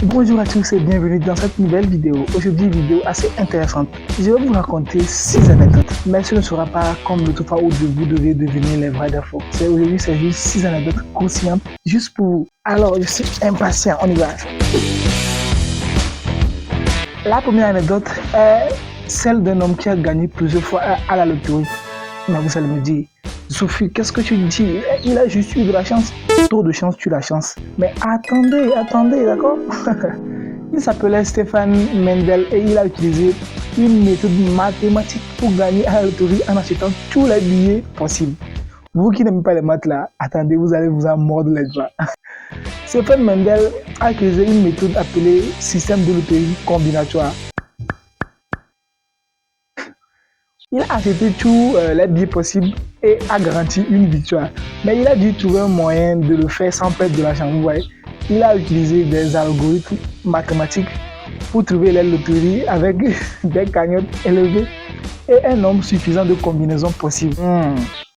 Bonjour à tous et bienvenue dans cette nouvelle vidéo. Aujourd'hui, vidéo assez intéressante. Je vais vous raconter 6 anecdotes, mais ce ne sera pas comme le fois où vous devez deviner les vraies infos. Aujourd'hui, c'est juste 6 anecdotes croustillantes, juste pour vous. Alors, je suis impatient, on y va. La première anecdote est celle d'un homme qui a gagné plusieurs fois à la loterie. Mais vous allez me dire, Sophie, qu'est-ce que tu dis? Il a juste eu de la chance. Trop de chance tue la chance. Mais attendez, d'accord? Il s'appelait Stéphane Mendel et il a utilisé une méthode mathématique pour gagner à la loterie en achetant tous les billets possibles. Vous qui n'aimez pas les maths là, attendez, vous allez vous en mordre les doigts. Stéphane Mendel a utilisé une méthode appelée système de loterie combinatoire. Il a acheté tous les billets possibles et a garanti une victoire. Mais il a dû trouver un moyen de le faire sans perdre de l'argent. Vous voyez, il a utilisé des algorithmes mathématiques pour trouver les loteries avec des cagnottes élevées et un nombre suffisant de combinaisons possibles.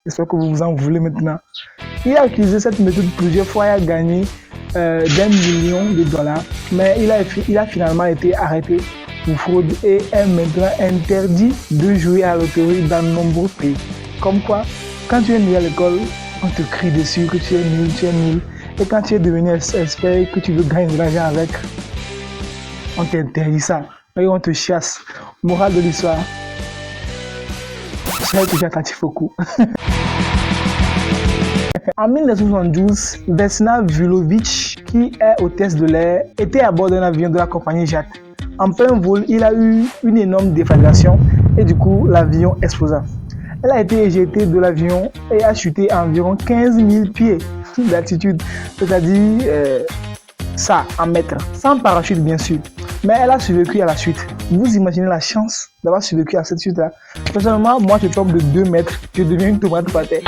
J'espère que vous vous en voulez maintenant. Il a utilisé cette méthode plusieurs fois et a gagné d'1 million de dollars. Mais il a finalement été arrêté pour fraude et est maintenant interdit de jouer à la loterie dans de nombreux pays. Comme quoi, quand tu es nul à l'école, on te crie dessus que tu es nul. Et quand tu es devenu expert et que tu veux gagner de l'argent avec, on t'interdit ça. Et on te chasse. Morale de l'histoire, soyez toujours attentif au coup. En 1972, Vesna Vulovic, qui est hôtesse de l'air, était à bord d'un avion de la compagnie JAT. En plein vol, il a eu une énorme déflagration et du coup, l'avion explosa. Elle a été éjectée de l'avion et a chuté à environ 15 000 pieds d'altitude, c'est-à-dire ça, en mètres, sans parachute bien sûr. Mais elle a survécu à la chute. Vous imaginez la chance d'avoir survécu à cette chute-là? Personnellement, moi je tombe de 2 mètres, je deviens une tomate par terre.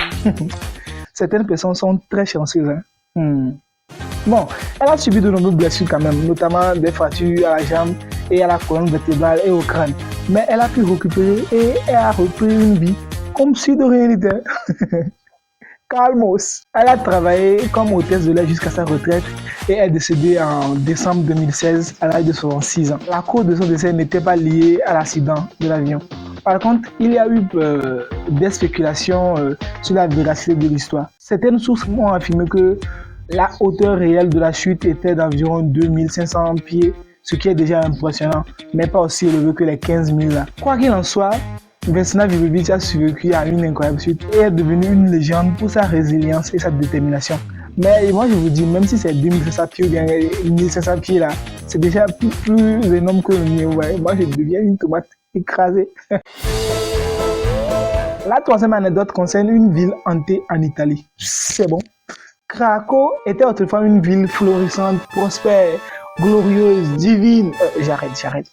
Certaines personnes sont très chanceuses. Bon, elle a subi de nombreuses blessures quand même, notamment des fractures à la jambe et à la colonne vertébrale et au crâne. Mais elle a pu récupérer et elle a repris une vie comme si de rien n'était. Calmos. Elle a travaillé comme hôtesse de l'air jusqu'à sa retraite et est décédée en décembre 2016 à l'âge de 66 ans. La cause de son décès n'était pas liée à l'accident de l'avion. Par contre, il y a eu des spéculations sur la véracité de l'histoire. Certaines sources ont affirmé que la hauteur réelle de la chute était d'environ 2500 pieds, ce qui est déjà impressionnant, mais pas aussi élevé que les 15 000 là. Quoi qu'il en soit, Vesna Vulovic a survécu à une incroyable chute et est devenue une légende pour sa résilience et sa détermination. Mais moi je vous dis, même si c'est 2500 pieds ou bien 1500 pieds là, c'est déjà plus énorme que le mien. Ouais. Moi je deviens une tomate écrasée. La troisième anecdote concerne une ville hantée en Italie. C'est bon. Craco était autrefois une ville florissante, prospère, glorieuse, divine. J'arrête.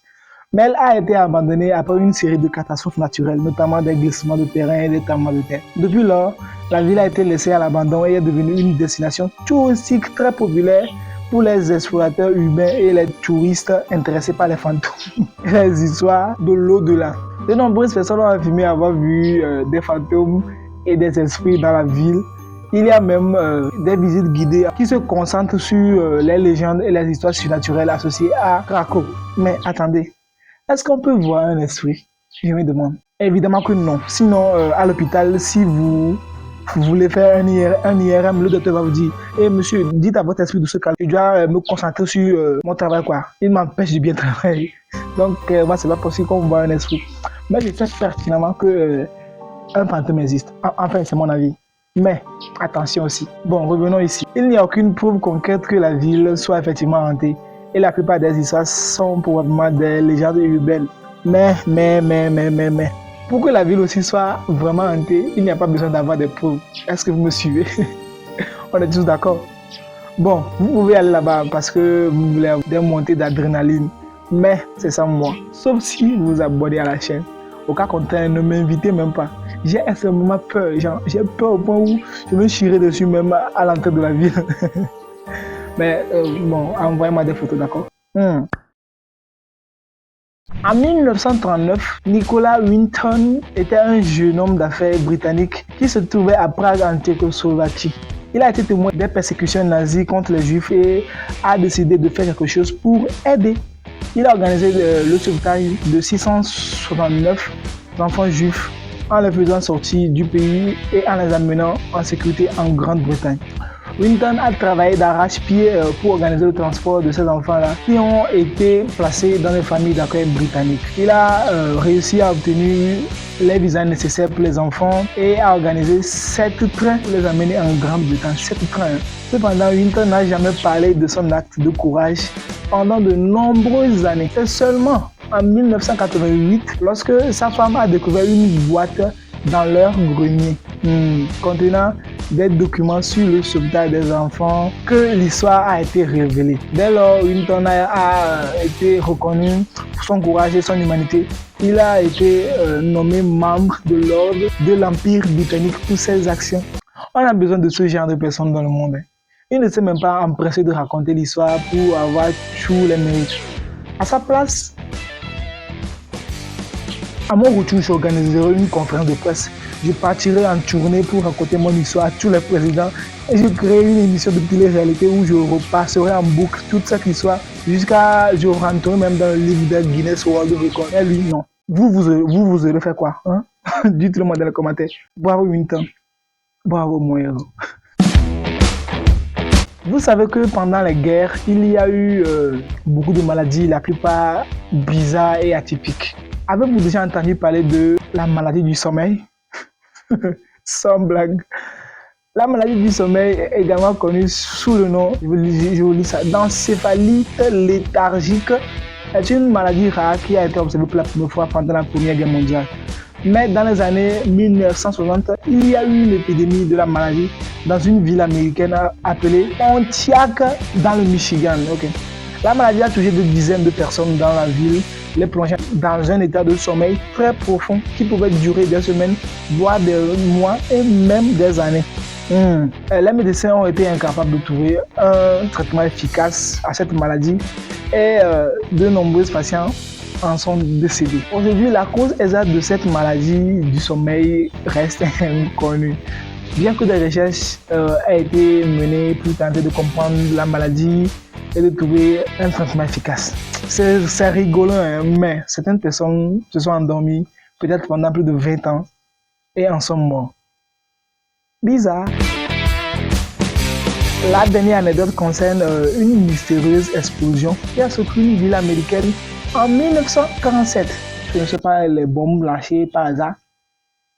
Mais elle a été abandonnée après une série de catastrophes naturelles, notamment des glissements de terrain et des tremblements de terre. Depuis lors, la ville a été laissée à l'abandon et est devenue une destination touristique très populaire pour les explorateurs urbains et les touristes intéressés par les fantômes et les histoires de l'au-delà. De nombreuses personnes ont affirmé avoir vu des fantômes et des esprits dans la ville. Il y a même des visites guidées qui se concentrent sur les légendes et les histoires surnaturelles associées à Craco. Mais attendez, est-ce qu'on peut voir un esprit? Je me demande. Évidemment que non. Sinon, à l'hôpital, si vous voulez faire un IRM, le docteur va vous dire « Eh monsieur, dites à votre esprit de se calmer. Je dois me concentrer sur mon travail, quoi. Il m'empêche de bien travailler. » Donc, moi, c'est pas possible qu'on voit un esprit. Mais je sais pertinemment que un fantôme existe. Enfin, c'est mon avis. Mais attention aussi. Bon, revenons ici. Il n'y a aucune preuve concrète que la ville soit effectivement hantée. Et la plupart des histoires sont probablement des légendes urbaines. Mais. Pour que la ville aussi soit vraiment hantée, il n'y a pas besoin d'avoir des preuves. Est-ce que vous me suivez? On est tous d'accord? Bon, vous pouvez aller là-bas parce que vous voulez avoir des montées d'adrénaline. Mais c'est ça moi. Sauf si vous vous abonnez à la chaîne. Au cas contraire, ne m'invitez même pas. J'ai extrêmement peur, j'ai peur au point où je me chierai dessus même à l'entrée de la ville. Mais bon, envoyez-moi des photos, d'accord? En 1939, Nicolas Winton était un jeune homme d'affaires britannique qui se trouvait à Prague en Tchécoslovaquie. Il a été témoin des persécutions nazies contre les Juifs et a décidé de faire quelque chose pour aider. Il a organisé le sauvetage de 669 enfants juifs en les faisant sortir du pays et en les amenant en sécurité en Grande-Bretagne. Winton a travaillé d'arrache-pied pour organiser le transport de ces enfants-là qui ont été placés dans les familles d'accueil britanniques. Il a réussi à obtenir les visas nécessaires pour les enfants et a organisé 7 trains pour les amener en Grande-Bretagne. 7 trains. Cependant, Winton n'a jamais parlé de son acte de courage pendant de nombreuses années. C'est seulement en 1988, lorsque sa femme a découvert une boîte dans leur grenier contenant des documents sur le sauvetage des enfants que l'histoire a été révélée. Dès lors, Winton a été reconnu pour son courage et son humanité. Il a été nommé membre de l'ordre de l'Empire britannique pour ses actions. On a besoin de ce genre de personnes dans le monde. Il ne s'est même pas empressé de raconter l'histoire pour avoir tous les mérites. À sa place, à mon retour, j'organiserai une conférence de presse. Je partirai en tournée pour raconter mon histoire à tous les présidents et je créerai une émission de télé-réalité où je repasserai en boucle toute cette histoire jusqu'à je rentrerai même dans le livre de Guinness World Record. Et lui, non. Vous allez faire quoi, hein? Dites-le moi dans les commentaires. Bravo Winton. Bravo mon héros. Vous savez que pendant les guerres, il y a eu beaucoup de maladies, la plupart bizarres et atypiques. Avez-vous déjà entendu parler de la maladie du sommeil? Sans blague. La maladie du sommeil est également connue sous le nom, je vous lis ça, d'encéphalite léthargique. C'est une maladie rare qui a été observée pour la première fois pendant la Première Guerre mondiale. Mais dans les années 1960, il y a eu une épidémie de la maladie dans une ville américaine appelée Pontiac dans le Michigan. Okay. La maladie a touché des dizaines de personnes dans la ville, les plongeant dans un état de sommeil très profond qui pouvait durer des semaines, voire des mois et même des années. Les médecins ont été incapables de trouver un traitement efficace à cette maladie et de nombreux patients en sont décédés. Aujourd'hui, la cause exacte de cette maladie du sommeil reste inconnue. Bien que des recherches aient été menées pour tenter de comprendre la maladie et de trouver un traitement efficace. C'est rigolo, hein, mais certaines personnes se sont endormies peut-être pendant plus de 20 ans et en sont morts. Bizarre. La dernière anecdote concerne une mystérieuse explosion qui a secoué une ville américaine en 1947. Je ne sais pas, les bombes lâchées par hasard.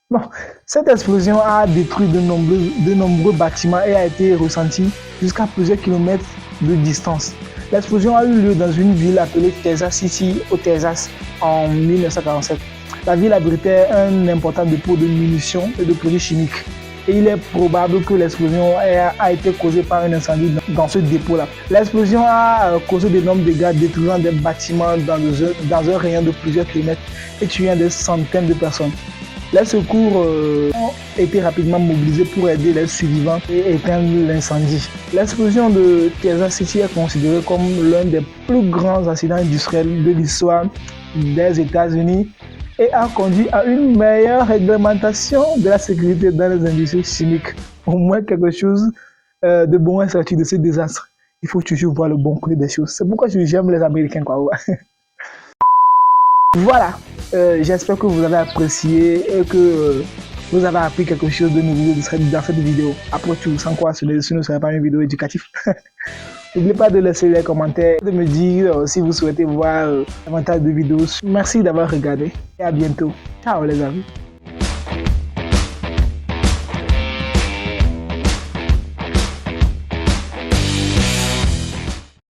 Bon, cette explosion a détruit de nombreux bâtiments et a été ressentie jusqu'à plusieurs kilomètres de distance. L'explosion a eu lieu dans une ville appelée Texas City au Texas en 1947. La ville abritait un important dépôt de munitions et de produits chimiques. Et il est probable que l'explosion a été causée par un incendie dans ce dépôt-là. L'explosion a causé d'énormes dégâts, détruisant des bâtiments dans un rayon de plusieurs kilomètres et tuant des centaines de personnes. Les secours ont été rapidement mobilisés pour aider les survivants et éteindre l'incendie. L'explosion de Texas City est considérée comme l'un des plus grands accidents industriels de l'histoire des États-Unis et a conduit à une meilleure réglementation de la sécurité dans les industries chimiques. Au moins quelque chose de bon est sorti de ce désastre. Il faut toujours voir le bon côté des choses. C'est pourquoi j'aime les Américains, quoi. Voilà, j'espère que vous avez apprécié et que vous avez appris quelque chose de nouveau dans cette vidéo. Après tout, sans quoi ce ne serait pas une vidéo éducative. N'oubliez pas de laisser les commentaires, de me dire si vous souhaitez voir davantage de vidéos. Merci d'avoir regardé et à bientôt. Ciao les amis.